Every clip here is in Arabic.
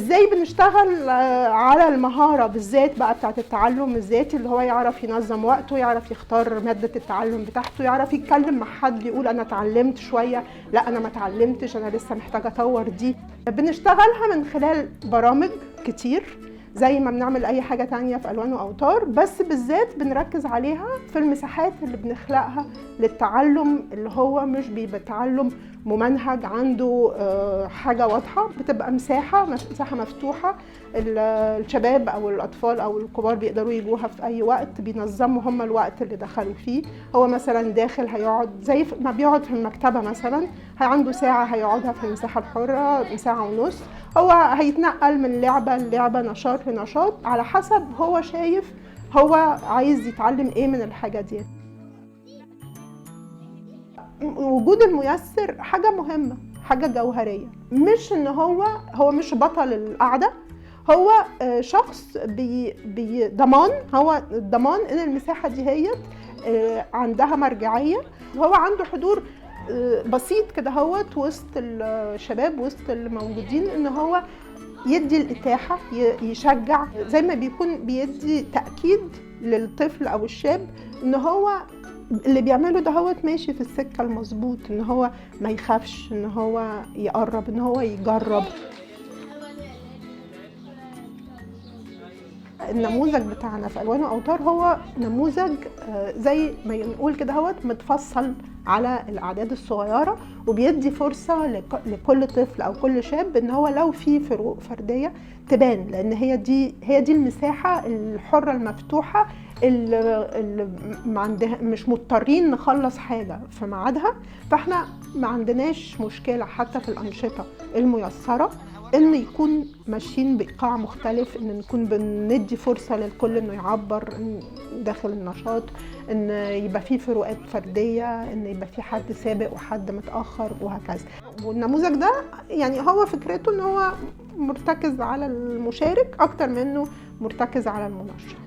ازاي بنشتغل على المهارة بالذات بقى بتاعت التعلم الذاتي، اللي هو يعرف ينظم وقته، يعرف يختار مادة التعلم بتاعته، يعرف يتكلم مع حد يقول انا اتعلمت شوية، لا انا ما اتعلمتش، انا لسه محتاجة اطور دي. بنشتغلها من خلال برامج كتير زي ما بنعمل اي حاجة تانية في ألوان وأوتار، بس بالذات بنركز عليها في المساحات اللي بنخلقها للتعلم، اللي هو مش بيبقى تعلم ممنهج عنده حاجة واضحة، بتبقى مساحة مفتوحة الشباب أو الأطفال أو الكبار بيقدروا يجوها في أي وقت، بينظموا هم الوقت اللي دخلوا فيه. هو مثلا داخل هيقعد زي ما بيقعد في المكتبة مثلا، عنده ساعة هيقعدها في المساحة الحرة، ساعة ونص، هو هيتنقل من لعبة للعبة، نشاط لنشاط، على حسب هو شايف هو عايز يتعلم ايه من الحاجة دي. وجود الميسر حاجة مهمة، حاجة جوهرية، مش ان هو مش بطل القعدة، هو شخص ضمان، هو الضمان ان المساحة دي هي عندها مرجعية، هو عنده حضور بسيط كده هوت وسط الشباب وسط الموجودين، ان هو يدي الاتاحه، يشجع، زي ما بيكون بيدي تاكيد للطفل او الشاب ان هو اللي بيعمله ده هوت ماشي في السكه المظبوط، ان هو ما يخافش، ان هو يقرب، ان هو يجرب. النموذج بتاعنا في ألوان وأوتار هو نموذج زي ما نقول كده هوت متفصل على الأعداد الصغيرة، وبيدي فرصة لكل طفل أو كل شاب إن هو لو في فروق فردية تبان، لأن هي دي المساحة الحرة المفتوحة اللي مش مضطرين نخلص حاجة في ميعادها، فاحنا ما عندناش مشكلة حتى في الأنشطة الميسرة ان يكون ماشيين بايقاع مختلف، ان نكون بندي فرصه للكل انه يعبر داخل النشاط، ان يبقى فيه فروقات فرديه، ان يبقى فيه حد سابق وحد متاخر وهكذا. والنموذج ده يعني هو فكرته ان هو مرتكز على المشارك اكتر منه مرتكز على المنشط،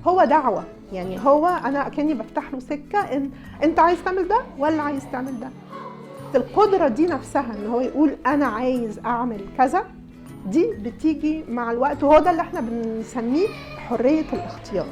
هو دعوه، يعني هو انا كاني بفتح له سكه ان انت عايز تعمل ده ولا عايز تعمل ده. القدرة دي نفسها ان هو يقول انا عايز اعمل كذا، دي بتيجي مع الوقت، وهو ده اللي احنا بنسميه حرية الاختيار.